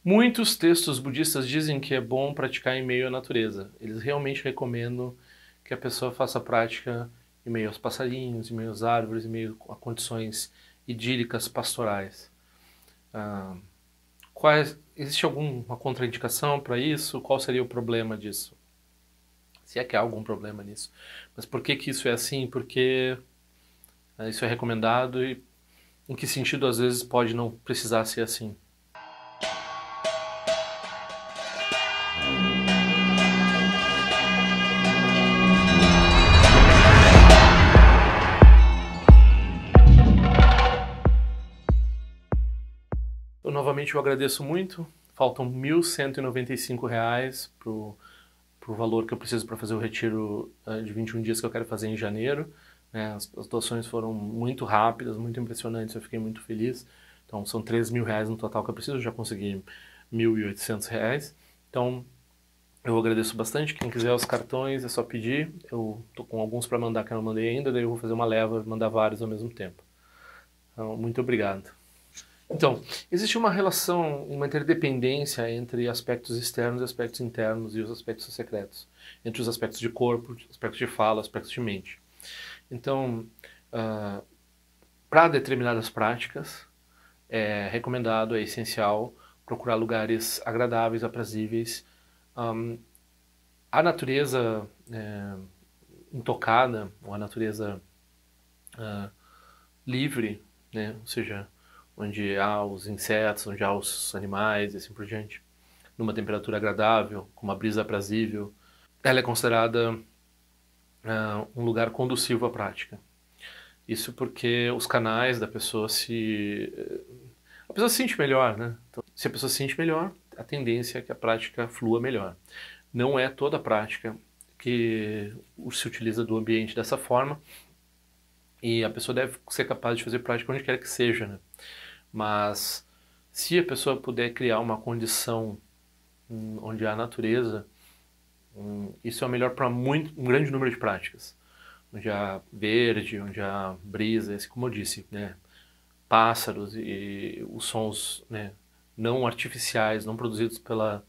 Muitos textos budistas dizem que é bom praticar em meio à natureza. Eles realmente recomendam que a pessoa faça a prática em meio aos passarinhos, em meio às árvores, em meio a condições idílicas, pastorais. Ah, existe alguma contraindicação para isso? Qual seria o problema disso? Se é que há algum problema nisso. Mas por que que isso é assim? Porque isso é recomendado e em que sentido às vezes pode não precisar ser assim? Novamente eu agradeço muito. Faltam R$ 1.195 para o valor que eu preciso para fazer o retiro de 21 dias que eu quero fazer em janeiro. As doações foram muito rápidas, muito impressionantes, eu fiquei muito feliz. Então são R$ 3.000 no total que eu preciso, eu já consegui R$ 1.800. Então eu agradeço bastante. Quem quiser os cartões é só pedir. Eu tô com alguns para mandar que eu não mandei ainda, daí eu vou fazer uma leva e mandar vários ao mesmo tempo. Então, muito obrigado. Então, existe uma relação, uma interdependência entre aspectos externos e aspectos internos e os aspectos secretos, entre os aspectos de corpo, aspectos de fala, aspectos de mente. Então, para determinadas práticas, é recomendado, é essencial procurar lugares agradáveis, aprazíveis. A natureza intocada, ou a natureza livre, né? Ou seja, onde há os insetos, onde há os animais e assim por diante, numa temperatura agradável, com uma brisa aprazível, ela é considerada um lugar conducivo à prática. Isso porque os canais da pessoa a pessoa se sente melhor, né? Então, se a pessoa se sente melhor, a tendência é que a prática flua melhor. Não é toda prática que se utiliza do ambiente dessa forma, e a pessoa deve ser capaz de fazer prática onde quer que seja, né? Mas se a pessoa puder criar uma condição onde há natureza, isso é o melhor para um grande número de práticas. Onde há verde, onde há brisa, como eu disse, né? Pássaros e os sons, né? Não artificiais, não produzidos pela...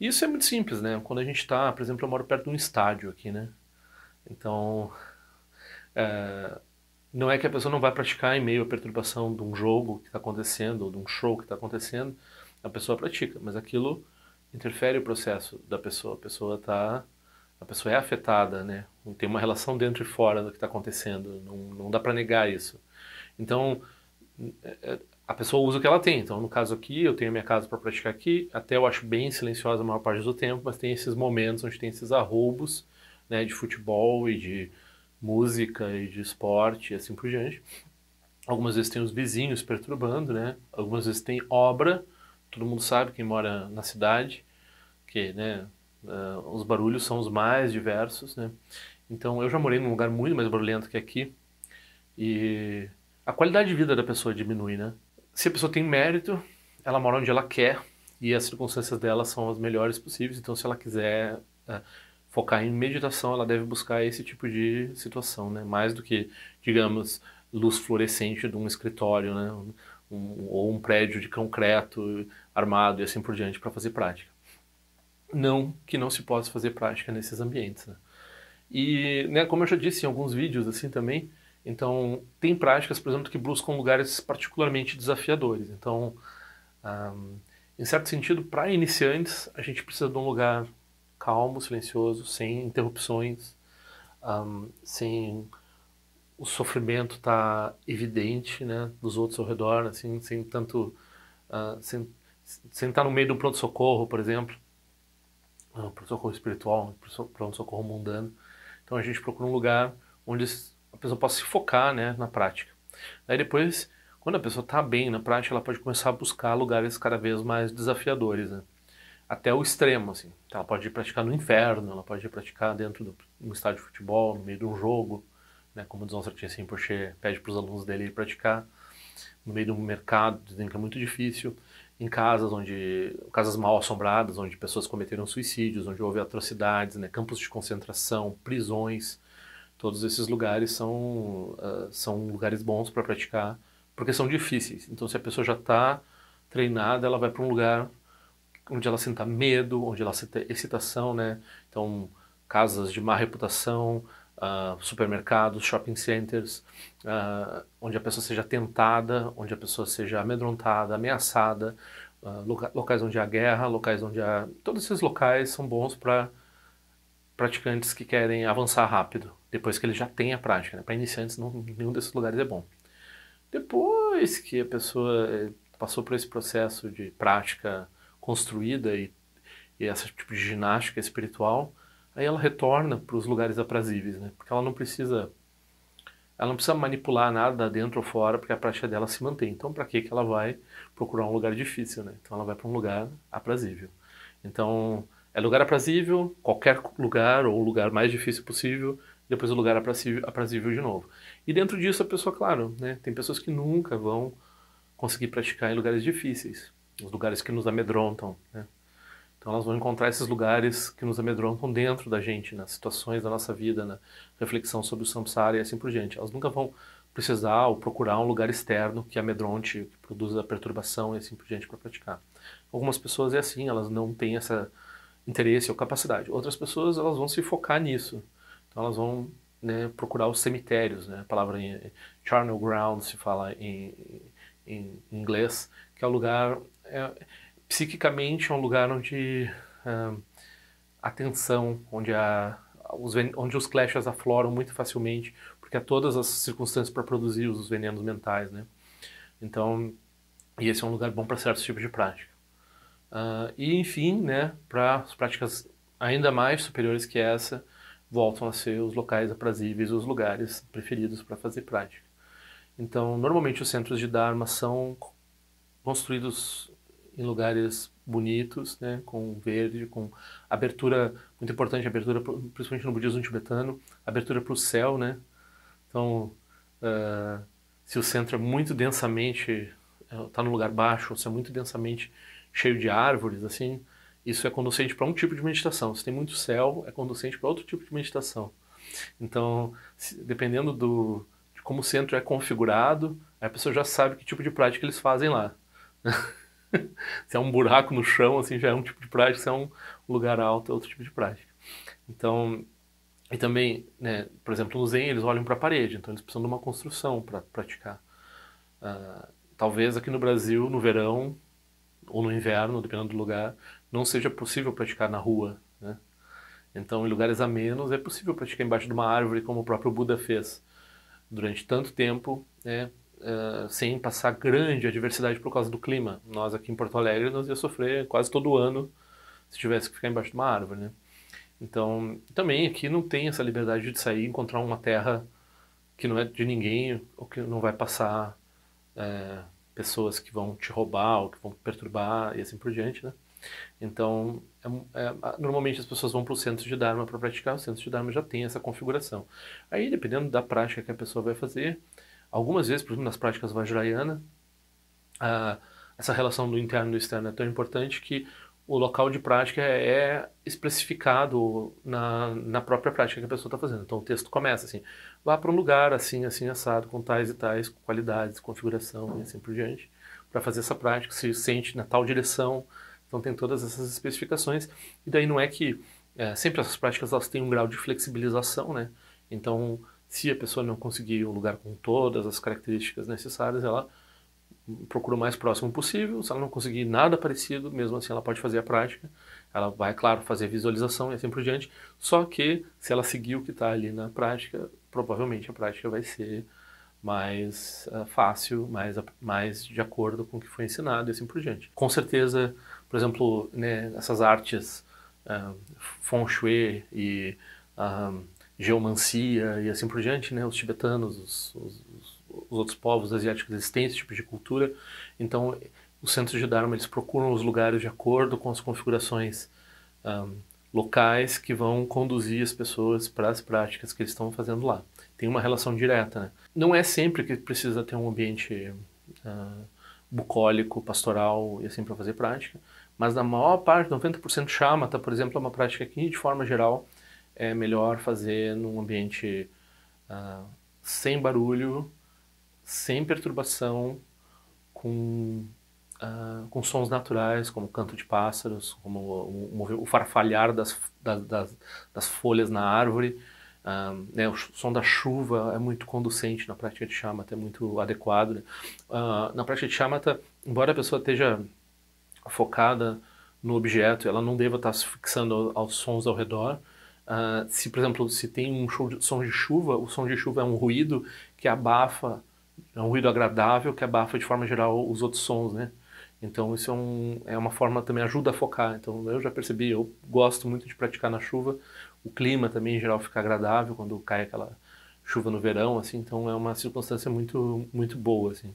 Isso é muito simples, né? Quando a gente está, por exemplo, eu moro perto de um estádio aqui, né? Então, não é que a pessoa não vai praticar em meio à perturbação de um jogo que está acontecendo, ou de um show que está acontecendo, a pessoa pratica, mas aquilo interfere o processo da pessoa. A pessoa é afetada, né? Tem uma relação dentro e fora do que está acontecendo, não dá para negar isso. Então, a pessoa usa o que ela tem. Então, no caso aqui, eu tenho a minha casa para praticar aqui, até eu acho bem silenciosa a maior parte do tempo, mas tem esses momentos onde tem esses arroubos, né, de futebol e de música e de esporte e assim por diante. Algumas vezes tem os vizinhos perturbando, né? Algumas vezes tem obra. Todo mundo sabe, quem mora na cidade, que, né, os barulhos são os mais diversos, né? Então eu já morei num lugar muito mais barulhento que aqui e a qualidade de vida da pessoa diminui, né? Se a pessoa tem mérito, ela mora onde ela quer e as circunstâncias dela são as melhores possíveis. Então se ela quiser focar em meditação, ela deve buscar esse tipo de situação, né? Mais do que, digamos, luz fluorescente de um escritório, né? Ou um prédio de concreto armado e assim por diante para fazer prática. Não que não se possa fazer prática nesses ambientes, né? E, né, como eu já disse em alguns vídeos assim também, então tem práticas, por exemplo, que buscam lugares particularmente desafiadores. Então, em certo sentido, para iniciantes, a gente precisa de um lugar calmo, silencioso, sem interrupções, sem o sofrimento estar evidente, né, dos outros ao redor, assim, sem tanto, sem estar no meio de um pronto-socorro, por exemplo, um pronto-socorro espiritual, um pronto-socorro mundano. Então a gente procura um lugar onde a pessoa possa se focar, né, na prática. Aí depois, quando a pessoa está bem na prática, ela pode começar a buscar lugares cada vez mais desafiadores, né? Até o extremo, assim. Então, ela pode ir praticar no inferno, ela pode ir praticar dentro de um estádio de futebol, no meio de um jogo, né, como o Dzongchen Rinpoche pede para os alunos dele ir praticar, no meio de um mercado, dizem que é muito difícil, em casas mal assombradas, onde pessoas cometeram suicídios, onde houve atrocidades, né, campos de concentração, prisões, todos esses lugares são lugares bons para praticar, porque são difíceis. Então, se a pessoa já está treinada, ela vai para um lugar onde ela sinta medo, onde ela sinta excitação, né? Então, casas de má reputação, supermercados, shopping centers, onde a pessoa seja tentada, onde a pessoa seja amedrontada, ameaçada, locais onde há guerra, locais onde há... Todos esses locais são bons para praticantes que querem avançar rápido, depois que ele já tem a prática, né? Para iniciantes, nenhum desses lugares é bom. Depois que a pessoa passou por esse processo de prática construída e esse tipo de ginástica espiritual, aí ela retorna para os lugares aprazíveis, né? Porque ela não precisa manipular nada dentro ou fora, porque a prática dela se mantém. Então, para que ela vai procurar um lugar difícil, né? Então, ela vai para um lugar aprazível. Então, é lugar aprazível, qualquer lugar, ou o lugar mais difícil possível, depois o lugar aprazível de novo. E dentro disso, a pessoa, claro, né? Tem pessoas que nunca vão conseguir praticar em lugares difíceis, os lugares que nos amedrontam, né? Então elas vão encontrar esses lugares que nos amedrontam dentro da gente, nas situações da nossa vida, na reflexão sobre o samsara e assim por diante. Elas nunca vão precisar ou procurar um lugar externo que amedronte, que produza perturbação e assim por diante para praticar. Algumas pessoas é assim, elas não têm esse interesse ou capacidade. Outras pessoas elas vão se focar nisso. Então elas vão, né, procurar os cemitérios, né? A palavra em charnel ground se fala em inglês, que é o lugar... psiquicamente é um lugar onde a tensão, onde os kleshas afloram muito facilmente, porque há todas as circunstâncias para produzir os venenos mentais, né? Então, e esse é um lugar bom para certos tipos de prática. E enfim, né, para as práticas ainda mais superiores que essa, voltam a ser os locais aprazíveis, os lugares preferidos para fazer prática. Então, normalmente os centros de Dharma são construídos em lugares bonitos, né, com verde, com abertura, muito importante, abertura, principalmente no budismo tibetano, abertura para o céu, né? Então, se o centro é muito densamente, está num lugar baixo, ou se é muito densamente cheio de árvores, assim, isso é conducente para um tipo de meditação. Se tem muito céu, é conducente para outro tipo de meditação. Então, dependendo de como o centro é configurado, a pessoa já sabe que tipo de prática eles fazem lá. Se é um buraco no chão, assim, já é um tipo de prática, se é um lugar alto, é outro tipo de prática. Então, e também, né, por exemplo, no Zen eles olham para a parede, então eles precisam de uma construção para praticar. Talvez aqui no Brasil, no verão ou no inverno, dependendo do lugar, não seja possível praticar na rua, né? Então, em lugares amenos, é possível praticar embaixo de uma árvore, como o próprio Buda fez durante tanto tempo, né, sem passar grande adversidade por causa do clima. Nós aqui em Porto Alegre, nós ia sofrer quase todo ano se tivesse que ficar embaixo de uma árvore, né? Então, também aqui não tem essa liberdade de sair e encontrar uma terra que não é de ninguém, ou que não vai passar pessoas que vão te roubar, ou que vão perturbar, e assim por diante, né? Então, normalmente as pessoas vão para o centro de Dharma para praticar, o centro de Dharma já tem essa configuração. Aí, dependendo da prática que a pessoa vai fazer, algumas vezes, por exemplo, nas práticas Vajrayana, essa relação do interno e do externo é tão importante que o local de prática é especificado na própria prática que a pessoa está fazendo. Então o texto começa assim, vá para um lugar assim, assim, assado, com tais e tais qualidades, configuração e assim por diante, para fazer essa prática, se sente na tal direção. Então tem todas essas especificações. E daí não é que sempre essas práticas elas têm um grau de flexibilização, né? Então se a pessoa não conseguir um lugar com todas as características necessárias, ela procura o mais próximo possível. Se ela não conseguir nada parecido, mesmo assim ela pode fazer a prática. Ela vai, claro, fazer visualização e assim por diante. Só que se ela seguir o que está ali na prática, provavelmente a prática vai ser mais fácil, mais de acordo com o que foi ensinado e assim por diante. Com certeza, por exemplo, né, essas artes Feng Shui e geomancia e assim por diante, né, os tibetanos, os outros povos asiáticos, eles têm esse tipo de cultura. Então, os centros de Dharma, eles procuram os lugares de acordo com as configurações locais que vão conduzir as pessoas para as práticas que eles estão fazendo lá. Tem uma relação direta, né? Não é sempre que precisa ter um ambiente bucólico, pastoral e assim para fazer prática, mas na maior parte, 90% shamatha, por exemplo, é uma prática que, de forma geral, é melhor fazer num ambiente sem barulho, sem perturbação, com com sons naturais, como o canto de pássaros, como o farfalhar das folhas na árvore. Né, o som da chuva é muito conducente na prática de shamatha, é muito adequado. Né? Na prática de shamatha, embora a pessoa esteja focada no objeto, ela não deva estar se fixando aos sons ao redor. Se, por exemplo, se tem um som de chuva, o som de chuva é um ruído que abafa, é um ruído agradável que abafa de forma geral os outros sons, né? Então isso é uma forma também, ajuda a focar. Então eu já percebi, eu gosto muito de praticar na chuva. O clima também em geral fica agradável quando cai aquela chuva no verão, assim. Então é uma circunstância muito muito boa, assim.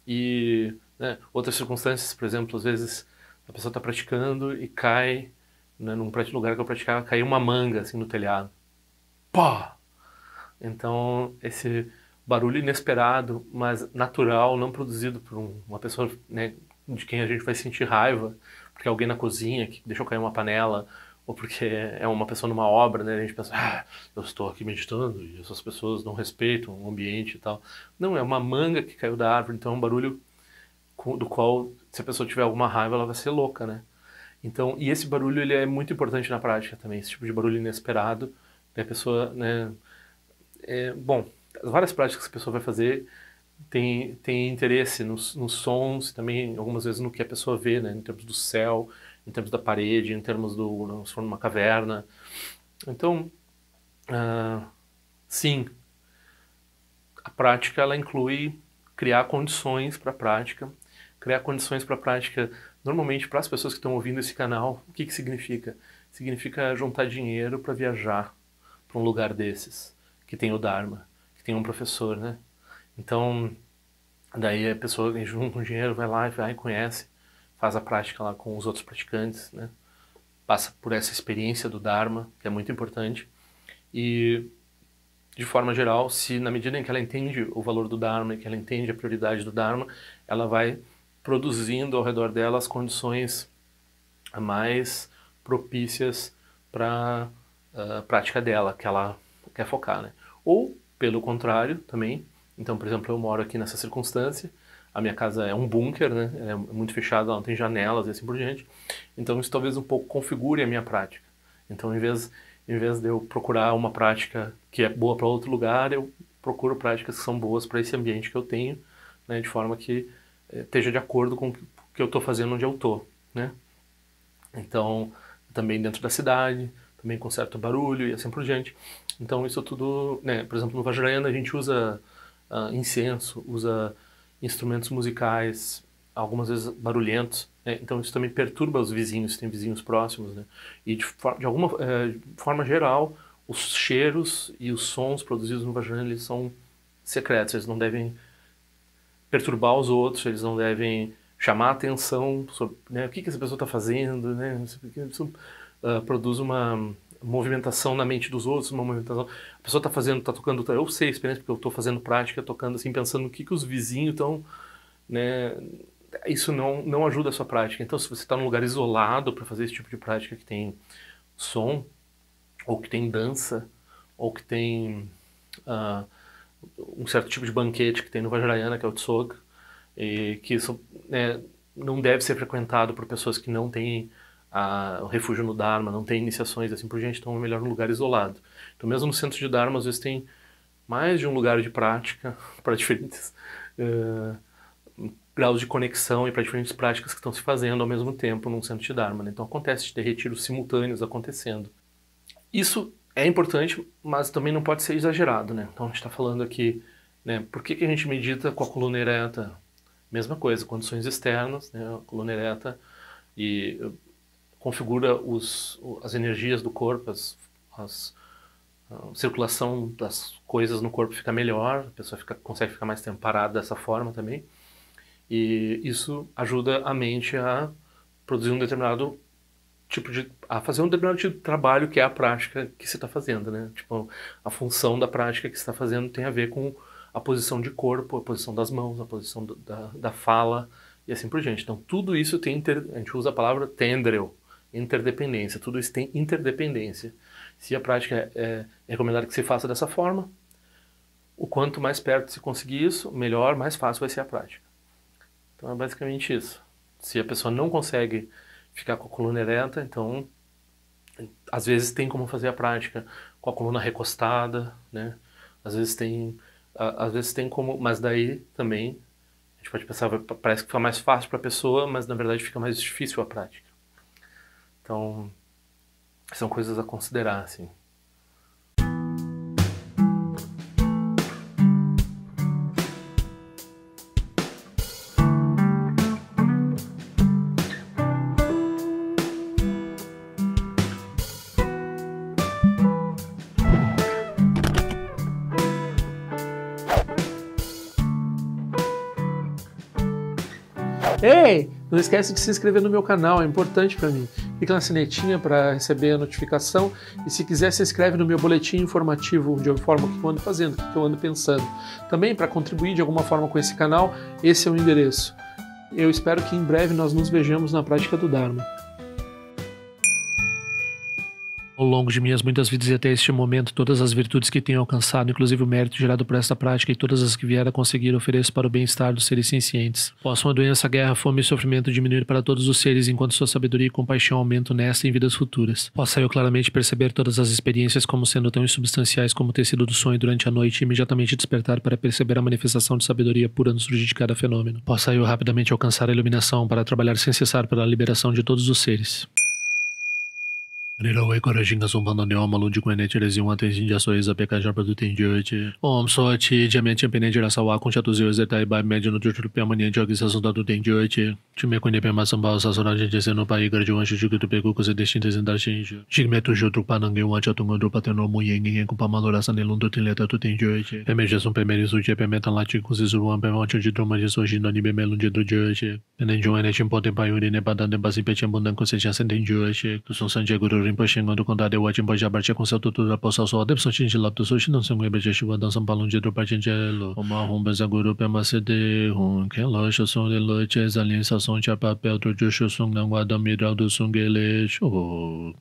E né, outras circunstâncias, por exemplo, às vezes a pessoa está praticando e cai, né, num lugar que eu praticava, caiu uma manga assim no telhado. Pá! Então esse barulho inesperado, mas natural, não produzido por uma pessoa, né, de quem a gente vai sentir raiva, porque é alguém na cozinha que deixou cair uma panela, ou porque é uma pessoa numa obra, né? A gente pensa, eu estou aqui meditando e essas pessoas não respeitam o ambiente e tal. Não, é uma manga que caiu da árvore, então é um barulho do qual, se a pessoa tiver alguma raiva, ela vai ser louca, né? Então, e esse barulho ele é muito importante na prática também, esse tipo de barulho inesperado, que a pessoa, né? Bom, as várias práticas que a pessoa vai fazer tem interesse nos sons, também algumas vezes no que a pessoa vê, né? Em termos do céu, em termos da parede, em termos se for numa caverna. Então, sim, a prática ela inclui criar condições para a prática. Criar condições para a prática, normalmente para as pessoas que estão ouvindo esse canal, o que que significa? Significa juntar dinheiro para viajar para um lugar desses, que tem o Dharma, que tem um professor, né? Então, daí a pessoa junta um dinheiro, vai lá e conhece, faz a prática lá com os outros praticantes, né? Passa por essa experiência do Dharma, que é muito importante. E, de forma geral, se na medida em que ela entende o valor do Dharma, e que ela entende a prioridade do Dharma, ela vai produzindo ao redor dela as condições mais propícias para a prática dela, que ela quer focar, né? Ou, pelo contrário, também. Então, por exemplo, eu moro aqui nessa circunstância, a minha casa é um bunker, né? Ela é muito fechada, ela não tem janelas e assim por diante. Então, isso talvez um pouco configure a minha prática. Então, em vez de eu procurar uma prática que é boa para outro lugar, eu procuro práticas que são boas para esse ambiente que eu tenho, né? De forma que esteja de acordo com o que eu estou fazendo onde eu estou, né? Então, também dentro da cidade, também com certo barulho e assim por diante. Então, isso tudo, né? Por exemplo, no Vajrayana a gente usa incenso, usa instrumentos musicais, algumas vezes barulhentos, né? Então isso também perturba os vizinhos, tem vizinhos próximos, né? E de alguma forma geral, os cheiros e os sons produzidos no Vajrayana eles são secretos, eles não devem perturbar os outros, eles não devem chamar a atenção sobre, né, o que essa pessoa está fazendo, né, isso produz uma movimentação na mente dos outros, uma movimentação, a pessoa está fazendo, está tocando, eu sei a experiência porque eu estou fazendo prática, tocando assim, pensando no que os vizinhos estão, né, isso não ajuda a sua prática. Então se você está num lugar isolado para fazer esse tipo de prática que tem som, ou que tem dança, ou que tem um certo tipo de banquete que tem no Vajrayana, que é o Tsog, e que isso não deve ser frequentado por pessoas que não têm o refúgio no Dharma, não têm iniciações assim por diante, então é melhor num lugar isolado. Então mesmo no centro de Dharma, às vezes tem mais de um lugar de prática para diferentes graus de conexão e para diferentes práticas que estão se fazendo ao mesmo tempo num centro de Dharma. Né? Então acontece de ter retiros simultâneos acontecendo. Isso é importante, mas também não pode ser exagerado, né? Então a gente está falando aqui, né? Por que a gente medita com a coluna ereta? Mesma coisa, condições externas, né? A coluna ereta e configura as energias do corpo, a circulação das coisas no corpo fica melhor, a pessoa consegue ficar mais tempo parada dessa forma também. E isso ajuda a mente a produzir um determinado a fazer um determinado tipo de trabalho que é a prática que você está fazendo, né? Tipo, a função da prática que você está fazendo tem a ver com a posição de corpo, a posição das mãos, a posição da fala e assim por diante. Então, tudo isso tem, a gente usa a palavra tendril, interdependência, tudo isso tem interdependência. Se a prática é recomendado que se faça dessa forma, o quanto mais perto se conseguir isso, melhor, mais fácil vai ser a prática. Então é basicamente isso. Se a pessoa não consegue ficar com a coluna ereta, então às vezes tem como fazer a prática com a coluna recostada, né? Às vezes tem como, mas daí também a gente pode pensar, parece que fica mais fácil para a pessoa, mas na verdade fica mais difícil a prática. Então, são coisas a considerar, assim. Ei, não esquece de se inscrever no meu canal, é importante para mim. Clica na sinetinha para receber a notificação e se quiser se inscreve no meu boletim informativo de alguma forma o que eu ando fazendo, o que eu ando pensando. Também para contribuir de alguma forma com esse canal, esse é o endereço. Eu espero que em breve nós nos vejamos na prática do Dharma. Ao longo de minhas muitas vidas e até este momento, todas as virtudes que tenho alcançado, inclusive o mérito gerado por esta prática e todas as que vier a conseguir, ofereço para o bem-estar dos seres sencientes. Possam a doença, a guerra, a fome e o sofrimento diminuir para todos os seres, enquanto sua sabedoria e compaixão aumentam nesta e em vidas futuras. Possa eu claramente perceber todas as experiências como sendo tão insubstanciais como o tecido do sonho durante a noite e imediatamente despertar para perceber a manifestação de sabedoria pura no surgir de cada fenômeno. Possa eu rapidamente alcançar a iluminação para trabalhar sem cessar pela liberação de todos os seres. Nirawe Korajinga Sumpano Neoma Lundi Kwene Tirezi Wante Jinja Soiza Pekaja Produtin Jyote Om Sochi Diamante Penedira Sawa Concha Zio Zetai Bai Médio no Jutru Piamania Jogi Sasunda do Tem Jyote Time Kwene Pema Sambal Sasura Gente no Pai Garde Wancho Jugutu Pegu Kose Destintes Indar Shinju Jigmetu Jutru Panangue Wancha Tungondo Pateno Muyeng Kumpa Malora Sanelundo Tileta tu Tem Jyote Pemeja Sum Pemeri Suji Pemeta Lati Kusizuruan Pemancho de Droma de Soji no Nibe Melunde do Jyote Penenjo Ene Chimpote Payuri Nebadan de Basipete Bundan Conseja Senten Jyote Kusun Sanje Guru Rinpoche quando condado eu atim pode abartir com seu tudo da poça só deve só tinha lá do sushi não se mueve já chegou a dançar balão de do partingelo uma rumba za guru pema cd que loja som de loja as alianças são de papel do jusho sung não guarda miral do sungele show